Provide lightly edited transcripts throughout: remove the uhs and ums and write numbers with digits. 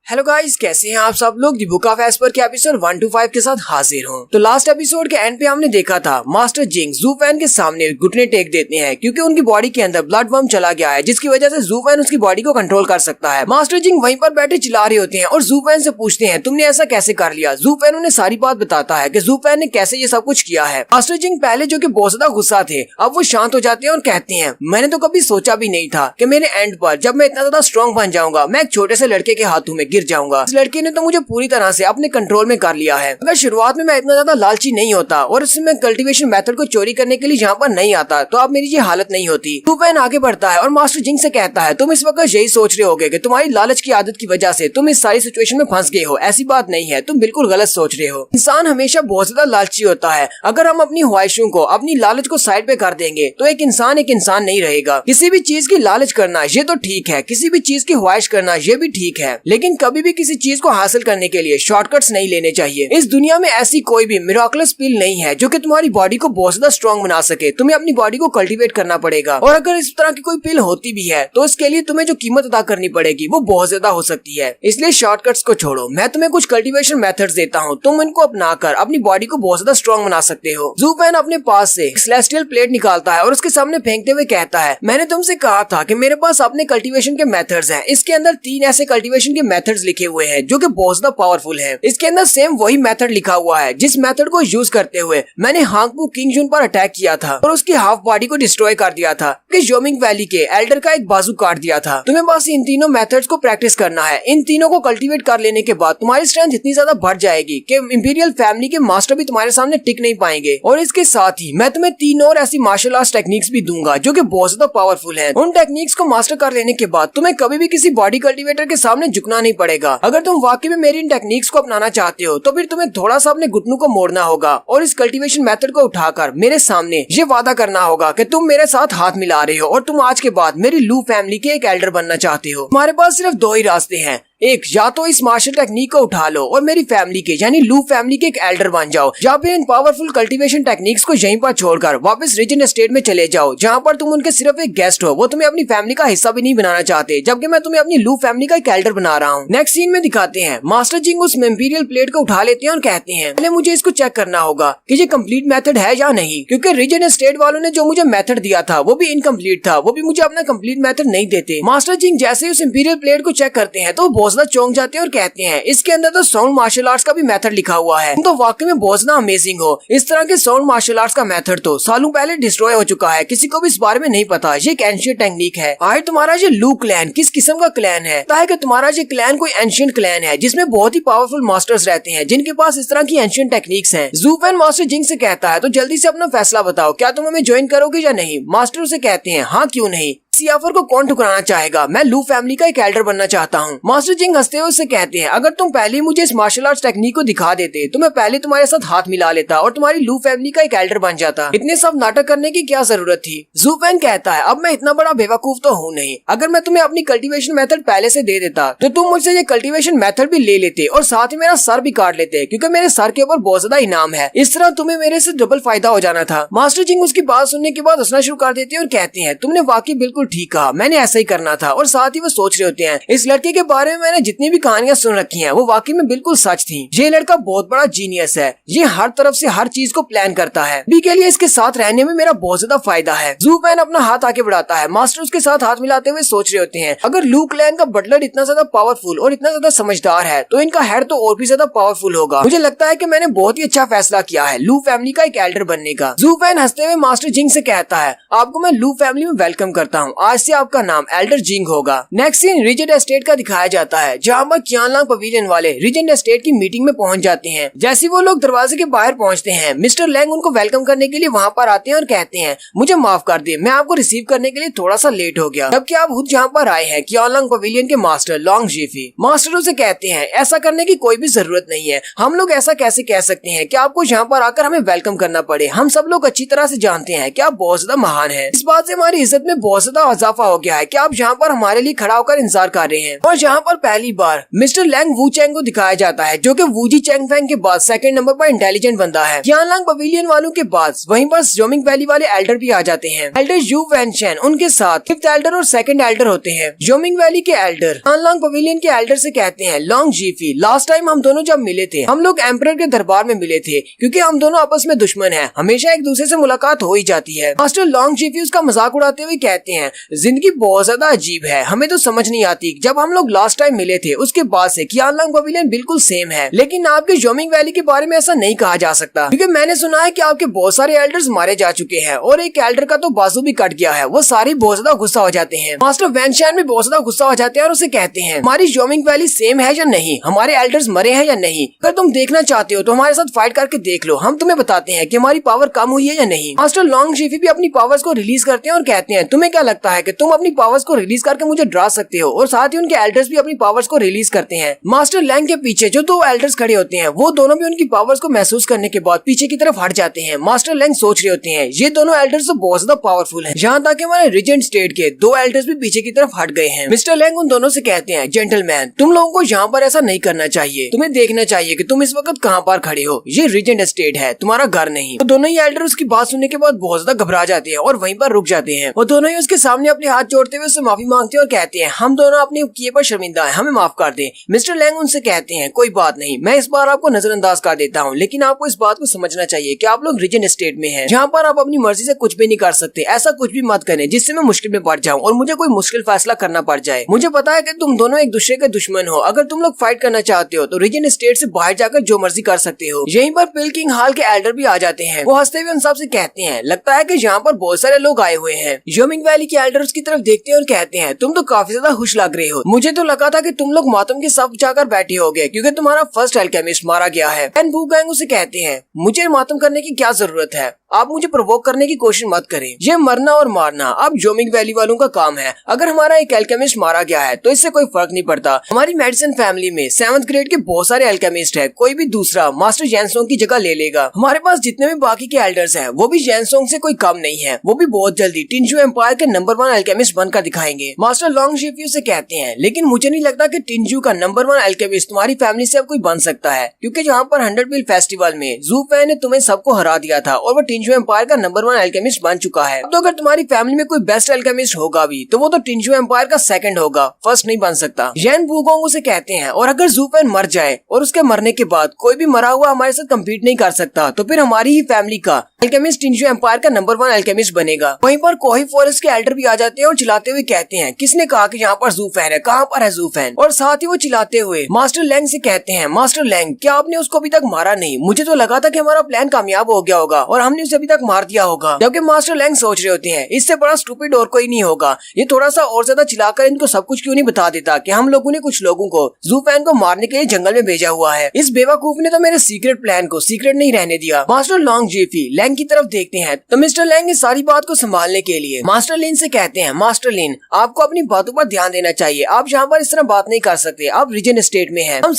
Hello guys, कैसे हैं आप सब लोग। दी बुक ऑफ एस्पर के एपिसोड 125 के साथ हाजिर हूँ। तो लास्ट एपिसोड के एंड पे हमने देखा था मास्टर जिंग ज़ू फैन के सामने घुटने टेक देते हैं क्योंकि उनकी बॉडी के अंदर ब्लड वर्म चला गया है, जिसकी वजह से ज़ू फैन उसकी बॉडी को कंट्रोल कर सकता है। मास्टर जिंग वहीं पर बैठे चिल्ला रहे होते हैं और ज़ू फैन से पूछते हैं तुमने ऐसा कैसे कर लिया। ज़ू फैन उन्हें सारी बात बताता है कि ज़ू फैन ने कैसे ये सब कुछ किया है। मास्टर जिंग पहले जो कि बहुत ज्यादा गुस्सा थे, अब वो शांत हो जाते हैं और कहते हैं मैंने तो कभी सोचा भी नहीं था कि मेरे एंड पर जब मैं इतना ज्यादा स्ट्रॉन्ग बन जाऊंगा मैं एक छोटे से लड़के के हाथों में गिर जाऊंगा। इस लड़के ने तो मुझे पूरी तरह से अपने कंट्रोल में कर लिया है। अगर शुरुआत में मैं इतना ज्यादा लालची नहीं होता और इसमें कल्टीवेशन मेथड को चोरी करने के लिए यहाँ पर नहीं आता तो अब मेरी ये हालत नहीं होती। ज़ू फैन आगे बढ़ता है और मास्टर जिंग से कहता है तुम इस वक्त यही सोच रहे होगे कि तुम्हारी लालच की आदत की वजह से तुम इस सारी सिचुएशन में फंस गए हो। ऐसी बात नहीं है, तुम बिल्कुल गलत सोच रहे हो। इंसान हमेशा बहुत ज्यादा लालची होता है। अगर हम अपनी ख्वाहिशों को, अपनी लालच को साइड पे कर देंगे तो एक इंसान नहीं रहेगा। किसी भी चीज की लालच करना ये तो ठीक है, किसी भी चीज की ख्वाहिश करना ये भी ठीक है, लेकिन कभी भी किसी चीज को हासिल करने के लिए शॉर्टकट्स नहीं लेने चाहिए। इस दुनिया में ऐसी कोई भी मिराकलस पिल नहीं है जो कि तुम्हारी बॉडी को बहुत ज्यादा स्ट्रॉन्ग बना सके। तुम्हें अपनी बॉडी को कल्टीवेट करना पड़ेगा और अगर इस तरह की कोई पिल होती भी है तो इसके लिए तुम्हें जो कीमत अदा करनी पड़ेगी वो बहुत ज्यादा हो सकती है। इसलिए शॉर्टकट्स को छोड़ो, मैं तुम्हें कुछ कल्टीवेशन मेथड्स देता हूँ, तुम इनको अपनाकर अपनी बॉडी को बहुत ज्यादा स्ट्रॉन्ग बना सकते हो। ज़ू फैन अपने पास से सेलेस्टियल प्लेट निकालता है और उसके सामने फेंकते हुए कहता है मैंने तुमसे कहा था कि मेरे पास अपने कल्टीवेशन के मेथड्स हैं। इसके अंदर 3 ऐसे कल्टीवेशन के मेथड्स लिखे हुए हैं जो कि बहुत ज्यादा पावरफुल है। इसके अंदर सेम वही मेथड लिखा हुआ है जिस मेथड को यूज करते हुए मैंने हांगपू किंग जुन पर अटैक किया था और उसकी हाफ बॉडी को डिस्ट्रॉय कर दिया था कि जोमिंग वैली के एल्डर का एक बाजू काट दिया था। तुम्हें बस इन तीनों मेथड्स को प्रैक्टिस करना है। इन तीनों को कल्टीवेट कर लेने के बाद तुम्हारी स्ट्रेंथ इतनी ज्यादा बढ़ जाएगी कि इंपीरियल फैमिली के मास्टर भी तुम्हारे सामने टिक नहीं पाएंगे। और इसके साथ ही मैं तुम्हें 3 और ऐसी मार्शल आर्ट्स टेक्निक्स भी दूंगा जो कि बहुत ज्यादा पावरफुल है। उन टेक्निक्स को मास्टर कर लेने के बाद तुम्हें कभी भी किसी बॉडी कल्टीवेटर के सामने झुकना नहीं पड़ेगा। अगर तुम वाकई में मेरी इन टेक्निक्स को अपनाना चाहते हो तो फिर तुम्हें थोड़ा सा अपने घुटनों को मोड़ना होगा और इस कल्टीवेशन मेथड को उठाकर मेरे सामने ये वादा करना होगा कि तुम मेरे साथ हाथ मिला रहे हो और तुम आज के बाद मेरी लू फैमिली के एक एल्डर बनना चाहते हो। तुम्हारे पास सिर्फ 2 ही रास्ते हैं, एक या तो इस मार्शल टेक्निक को उठा लो और मेरी फैमिली के यानी लू फैमिली के एक एल्डर बन जाओ, या फिर इन पावरफुल कल्टीवेशन टेक्निक्स को यहीं पर छोड़कर वापस रीजन स्टेट में चले जाओ जहां पर तुम उनके सिर्फ एक गेस्ट हो। वो तुम्हें अपनी फैमिली का हिस्सा भी नहीं बनाना चाहते, जबकि मैं तुम्हें अपनी लू फैमिली का एक एल्डर बना रहा हूँ। नेक्स्ट सीन में दिखाते हैं मास्टर जिंग उस इंपीरियल प्लेट को उठा लेते हैं और कहते हैं पहले मुझे इसको चेक करना होगा कि ये कंप्लीट मेथड है या नहीं, क्योंकि रीजन स्टेट वालों ने जो मुझे मेथड दिया था वो भी इनकम्प्लीट था, वो भी मुझे अपना कंप्लीट मेथड नहीं देते। मास्टर जिंग जैसे ही उस इंपीरियल प्लेट को चेक करते हैं तो बहुत ज्यादा चौंक जाते हैं और कहते हैं इसके अंदर तो साउंड मार्शल आर्ट्स का भी मेथड लिखा हुआ है, तुम तो वाकई में बहुत ज्यादा अमेजिंग हो। इस तरह के साउंड मार्शल आर्ट्स का मेथड तो सालों पहले डिस्ट्रॉय हो चुका है, किसी को भी इस बारे में नहीं पता। ये एक एंशिएंट टेक्निक है। आखिर तुम्हारा ये लू क्लैन किस किस्म का क्लैन है? ताकि तुम्हारा ये क्लैन कोई एंशिएंट क्लैन है जिसमें बहुत ही पावरफुल मास्टर्स रहते हैं जिनके पास इस तरह की एंशिएंट टेक्निक्स हैं। ज़ू फैन मास्टर जिंग से कहता है तो जल्दी से अपना फैसला बताओ, क्या तुम हमें ज्वाइन करोगे या नहीं? मास्टर उसे कहते हैं हाँ क्यों नहीं, इस ऑफर को कौन ठुकराना चाहेगा, मैं लू फैमिली का एक एल्डर बनना चाहता हूँ। मास्टर जिंग हंसते हुए उससे कहते हैं अगर तुम पहले मुझे इस मार्शल आर्ट्स टेक्निक को दिखा देते तो मैं पहले तुम्हारे साथ हाथ मिला लेता और तुम्हारी लू फैमिली का एक एल्डर बन जाता। इतने सब नाटक करने की क्या जरूरत थी? ज़ू फैन कहता है अब मैं इतना बड़ा बेवकूफ तो हूँ नहीं, अगर मैं तुम्हें अपनी कल्टीवेशन मेथड पहले से दे देता तो तुम मुझसे ये कल्टीवेशन मेथड भी ले लेते और साथ ही मेरा सर भी काट लेते, क्योंकि मेरे सर के ऊपर बहुत ज्यादा इनाम है। इस तरह तुम्हें मेरे से डबल फायदा हो जाना था। मास्टर जिंग उसकी बात सुनने के बाद हंसना शुरू कर देते हैं और कहते हैं तुमने वाकई बिल्कुल ठीक कहा, मैंने ऐसा ही करना था। और साथ ही वो सोच रहे होते हैं इस लड़के के बारे में मैंने जितनी भी कहानियां सुन रखी हैं वो वाकई में बिल्कुल सच थी। ये लड़का बहुत बड़ा जीनियस है, ये हर तरफ से हर चीज को प्लान करता है। अभी के लिए इसके साथ रहने में मेरा बहुत ज्यादा फायदा है। ज़ू फैन अपना हाथ आगे बढ़ाता है, मास्टर उसके साथ हाथ मिलाते हुए सोच रहे होते हैं अगर लू क्लैन का बटलर इतना ज्यादा पावरफुल और इतना ज्यादा समझदार है तो इनका हेड तो और भी ज्यादा पावरफुल होगा। मुझे लगता है कि मैंने बहुत ही अच्छा फैसला किया है लू फैमिली का एक एल्डर बनने का। ज़ू फैन हंसते हुए मास्टर जिंग से कहता है आपको मैं लू फैमिली में वेलकम करता हूँ, आज से आपका नाम एल्डर जिंग होगा। नेक्स्ट सीन रीजेंट एस्टेट का दिखाया जाता है जहाँ पर क़ियानलांग पवेलियन वाले रीजेंट एस्टेट की मीटिंग में पहुंच जाते हैं। जैसे वो लोग दरवाजे के बाहर पहुंचते हैं मिस्टर लैंग उनको वेलकम करने के लिए वहाँ पर आते हैं और कहते हैं मुझे माफ कर दे, मैं आपको रिसीव करने के लिए थोड़ा सा लेट हो गया, जबकि आप खुद जहाँ पर आए हैं क़ियानलांग पवेलियन के मास्टर लॉन्ग जीफी। मास्टर उसे कहते हैं ऐसा करने की कोई भी जरूरत नहीं है, हम लोग ऐसा कैसे कह सकते हैं कि आपको यहाँ पर आकर हमें वेलकम करना पड़े, हम सब लोग अच्छी तरह से जानते हैं कि आप बहुत ज्यादा महान है। इस बात से हमारी इज्जत में बहुत ज्यादा ज्यादा इजाफा हो गया है कि आप यहाँ पर हमारे लिए खड़ा होकर इंतजार कर रहे हैं। और यहाँ पर पहली बार मिस्टर लैंग वू चैंग को दिखाया जाता है, जो कि वूजी चैंग फैंग के बाद सेकंड नंबर पर इंटेलिजेंट बंदा है। qianlang पवेलियन वालों के बाद वहीं पर जोमिंग वैली वाले एल्डर भी आ जाते हैं। एल्डर यू वैनशेन उनके साथ फिफ्थ एल्डर और सेकंड एल्डर होते हैं। जोमिंग वैली के एल्डर qianlang पवेलियन के एल्डर से कहते हैं, लॉन्ग जीफी, लास्ट टाइम हम दोनों जब मिले थे हम लोग एम्परर के दरबार में मिले थे, क्योंकि हम दोनों आपस में दुश्मन हैं, हमेशा एक दूसरे से मुलाकात हो ही जाती है। मास्टर लॉन्ग जीफी उसका मजाक उड़ाते हुए कहते हैं, जिंदगी बहुत ज्यादा अजीब है, हमें तो समझ नहीं आती, जब हम लोग लास्ट टाइम मिले थे उसके बाद से qianlang पवेलियन बिल्कुल सेम है। लेकिन आपके जोमिंग वैली के बारे में ऐसा नहीं कहा जा सकता, क्योंकि मैंने सुना है कि आपके बहुत सारे एल्डर्स मारे जा चुके हैं और एक एल्डर का तो बाजू भी कट गया है। वो सारे बहुत ज्यादा गुस्सा हो जाते हैं। मास्टर वैनशेन भी बहुत ज्यादा गुस्सा हो जाते हैं और उसे कहते हैं, हमारी जोमिंग वैली सेम है या नहीं, हमारे एल्डर्स मरे हैं या नहीं, अगर तुम देखना चाहते हो तो हमारे साथ फाइट करके देख लो, हम तुम्हें बताते हैं कि हमारी पावर कम हुई है या नहीं। मास्टर लॉन्ग जीफी भी अपनी पावर्स को रिलीज करते हैं और कहते हैं, तुम्हें क्या लगता है कि तुम अपनी पावर्स को रिलीज करके मुझे डरा सकते हो? और साथ ही उनके एल्डर्स भी अपनी पावर्स को रिलीज करते हैं। मास्टर लैंग के पीछे जो दो एल्डर्स खड़े होते हैं वो दोनों भी उनकी पावर्स को महसूस करने के बाद पीछे की तरफ हट जाते हैं। मास्टर लैंग सोच रहे होते हैं, ये दोनों एल्डर्स तो बहुत ज्यादा पावरफुल हैं, यहाँ तक कि हमारे रीजेंट स्टेट के दो एल्डर्स भी पीछे की तरफ हट गए हैं। मिस्टर लैंग उन दोनों से कहते हैं, जेंटलमैन, तुम लोगों को यहाँ पर ऐसा नहीं करना चाहिए, तुम्हें देखना चाहिए कि तुम इस वक्त कहाँ पर खड़े हो, ये रीजेंट स्टेट है, तुम्हारा घर नहीं। तो दोनों ही एल्डर उसकी बात सुनने के बाद बहुत ज्यादा घबरा जाते हैं और वहीं पर रुक जाते हैं। और दोनों ही उसके सामने अपने हाथ जोड़ते हुए उससे माफी मांगते हैं और कहते हैं, हम दोनों अपने किए पर शर्मिंदा हैं, हमें माफ कर दें। मिस्टर लैंग उनसे कहते हैं, कोई बात नहीं, मैं इस बार आपको नजरअंदाज कर देता हूँ, लेकिन आपको इस बात को समझना चाहिए कि आप लोग रीजन स्टेट में हैं, जहाँ पर आप अपनी मर्जी से कुछ भी नहीं कर सकते। ऐसा कुछ भी मत करें जिससे मैं मुश्किल में पड़ जाऊँ और मुझे कोई मुश्किल फैसला करना पड़ जाए। मुझे पता है कि तुम दोनों एक दूसरे के दुश्मन हो, अगर तुम लोग फाइट करना चाहते हो तो रीजन स्टेट से बाहर जाकर जो मर्जी कर सकते हो। यहीं पर पिल किंग हाल के एल्डर भी आ जाते हैं। वो हंसते हुए उन सबसे कहते हैं, लगता है कि यहाँ पर बहुत सारे लोग आए हुए हैं। जोमिंग वैली के एल्डर उसकी तरफ देखते हैं और कहते हैं, तुम तो काफी ज्यादा खुश लग रहे हो, मुझे तो लगा था कि तुम लोग मातम के सब जाकर बैठे होगे क्योंकि तुम्हारा फर्स्ट एल्केमिस्ट मारा गया है। एन बू गैंग उसे कहते हैं, मुझे मातम करने की क्या जरूरत है, आप मुझे प्रोवोक करने की कोशिश मत करें, ये मरना और मारना अब जोमिंग वैली वालों का काम है। अगर हमारा एक एल्केमिस्ट मारा गया है तो इससे कोई फर्क नहीं पड़ता। हमारी मेडिसिन फैमिली में 7th ग्रेड के बहुत सारे एल्केमिस्ट है, कोई भी दूसरा मास्टर जैनसोंग की जगह ले लेगा। हमारे पास जितने भी बाकी के एल्डर्स हैं वो भी जैनसोंग से कोई कम नहीं है, वो भी बहुत जल्दी टिंजू एम्पायर के नंबर 1 एल्केमिस्ट बनकर दिखाएंगे। मास्टर लॉन्ग जीफी से कहते हैं, लेकिन मुझे नहीं लगता कि टिंजू का नंबर 1 एल्केमिस्ट तुम्हारी फैमिली से अब कोई बन सकता है, क्योंकि जहाँ पर 100 मील फेस्टिवल में जू फैन ने तुम्हें सबको हरा दिया था और वो टिंजू एम्पायर का नंबर 1 एल्केमिस्ट बन चुका है। तो अगर तुम्हारी फैमिली में कोई बेस्ट एल्केमिस्ट होगा भी तो वो तो टिंजू एम्पायर का सेकंड होगा, फर्स्ट नहीं बन सकता। जैन बूगोंग उसे कहते हैं, और अगर जू फैन मर जाए और उसके मरने के बाद कोई भी मरा हुआ हमारे साथ कम्पीट नहीं कर सकता तो फिर हमारी ही फैमिली का एल्केमिस्ट टिंजू एम्पायर का नंबर 1 एल्केमिस्ट बनेगा। वहीं पर कोही फॉरेस्ट के एल्डर भी आ जाते हैं और चिल्लाते हुए कहते हैं, किसने कहा कि यहाँ पर जू फैन है, कहाँ पर है जू फैन? और साथ ही वो चिल्लाते हुए मास्टर लैंग से कहते हैं, मास्टर लैंग, क्या आपने उसको अभी तक मारा नहीं? मुझे तो लगा था कि हमारा प्लान कामयाब हो गया होगा और हमने उसे अभी तक मार दिया होगा। जबकि मास्टर लैंग सोच रहे होते हैं, इससे बड़ा स्टूपिड और कोई नहीं होगा, ये थोड़ा सा और ज्यादा चिल्लाकर इनको सब कुछ क्यों नहीं बता देता कि हम लोगों ने कुछ लोगों को जू फैन को मारने के लिए जंगल में भेजा हुआ है। इस बेवकूफ ने तो मेरे सीक्रेट प्लान को सीक्रेट नहीं रहने दिया। मास्टर लॉन्ग जीफी लैंग की तरफ देखते हैं तो मिस्टर लैंग इस सारी बात को संभालने के लिए मास्टर लिन से कहते हैं, मास्टर लिन, आपको अपनी बातों पर ध्यान देना चाहिए, आप यहाँ पर इस तरह बात नहीं कर सकते, आप रीजन स्टेट में हैं। हम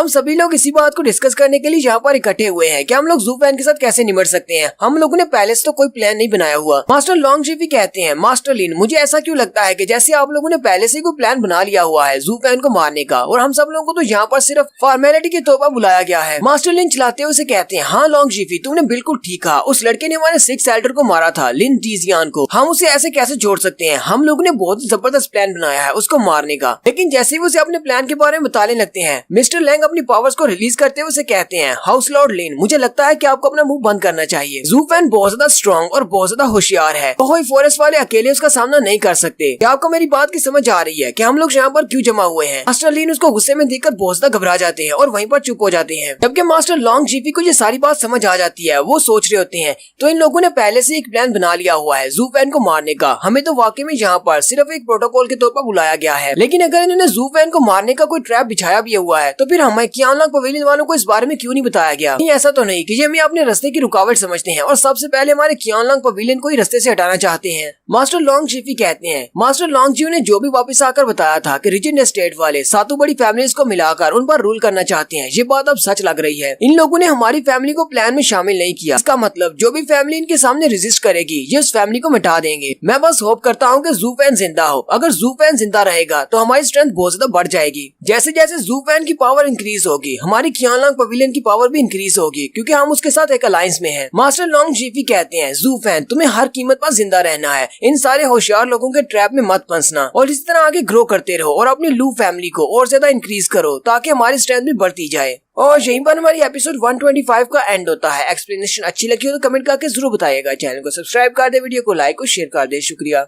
सभी लोग इसी बात को डिस्कस करने के लिए यहाँ पर इकट्ठे हुए हैं कि हम लोग जू फैन के साथ कैसे निमट सकते हैं। हम लोगों ने पहले से तो कोई प्लान नहीं बनाया हुआ। मास्टर लॉन्ग जीफी कहते हैं, मास्टर लिन, मुझे ऐसा क्यों लगता है कि जैसे आप लोगों ने पहले से कोई प्लान बना लिया हुआ है जू फैन को मारने का, और हम सब लोगों को तो यहाँ पर सिर्फ फॉर्मेलिटी के तौर पर बुलाया गया है। मास्टर लिन चलाते हुए कहते हैं, हाँ लॉन्ग जीफी, तुमने बिल्कुल ठीक कहा, उस लड़के ने हमारे 6th एल्डर को मारा था, लिन डीजियान को, हम उसे ऐसे कैसे जोड़ सकते हैं? हम लोगों ने बहुत जबरदस्त प्लान बनाया है उसको मारने का। लेकिन जैसे ही वो उसे अपने प्लान के बारे में बताने लगते हैं, मिस्टर लैंग अपनी पावर्स को रिलीज करते हुए उसे कहते हैं, हाउस लॉर्ड लिन, मुझे लगता है कि आपको अपना मुंह बंद करना चाहिए। जू फैन बहुत ज्यादा स्ट्रॉन्ग और बहुत ज्यादा होशियार है, कोई फॉरेस्ट वाले अकेले उसका सामना नहीं कर सकते। क्या आपको मेरी बात की समझ आ रही है कि हम लोग यहाँ पर क्यों जमा हुए हैं? मास्टर लिन उसको गुस्से में देखकर बहुत ज्यादा घबरा जाते हैं और वहीं पर चुप हो जाते हैं। जबकि मास्टर लॉन्ग जीफी को ये सारी बात समझ आ जाती है, वो सोच रहे होते हैं, तो इन लोगों ने पहले से एक प्लान बना लिया हुआ है जू फैन को मारने का, हमें तो वाकई में यहाँ पर सिर्फ एक प्रोटोकॉल के तौर पर बुलाया गया है। लेकिन अगर इन्होंने जू फैन को मारने का कोई ट्रैप बिछाया भी हुआ है तो फिर हमें qianlang पवेलियन वालों को इस बारे में क्यों नहीं बताया गया? नहीं, ऐसा तो नहीं कि ये हमें अपने रास्ते की रुकावट रुकावट समझते हैं और सबसे पहले हमारे क्योंगलॉन्ग पवेलियन को ही रास्ते से हटाना चाहते हैं। मास्टर लोंगशिफी कहते हैं मास्टर लोंगजियो ने जो भी वापस आकर बताया था कि रिजेंट एस्टेट वाले सातों बड़ी फैमिलीज को मिलाकर उन पर रूल करना चाहते हैं, ये बात अब सच लग रही है। इन लोगों ने हमारी फैमिली को प्लान में शामिल नहीं किया। इसका मतलब जो भी फैमिली इनके सामने रेजिस्ट करेगी ये उस फैमिली को मिटा देंगे। मैं बस होप करता हूँ कि ज़ू फैन जिंदा हो। अगर ज़ू फैन जिंदा रहेगा तो हमारी स्ट्रेंथ बहुत ज्यादा बढ़ जाएगी। जैसे जैसे ज़ू फैन की पावर इंक्रीज होगी हमारी क्योंगलॉन्ग पवेलियन की पावर भी इंक्रीज होगी, क्योंकि हम उसके साथ एक अलायंस में हैं। मास्टर लोंगशिफी कहते हैं ज़ू फैन तुम्हें हर कीमत पर जिंदा रहना है, इन सारे होशियार लोगों के ट्रैप में मत फंसना और इस तरह आगे ग्रो करते रहो और अपनी लू फैमिली को और ज्यादा इंक्रीज करो ताकि हमारी स्ट्रेंथ भी बढ़ती जाए। और यहीं पर हमारी एपिसोड 125 का एंड होता है। एक्सप्लेनेशन अच्छी लगी हो तो कमेंट करके जरूर बताइएगा। चैनल को सब्सक्राइब कर दे, वीडियो को लाइक और शेयर कर दे। शुक्रिया।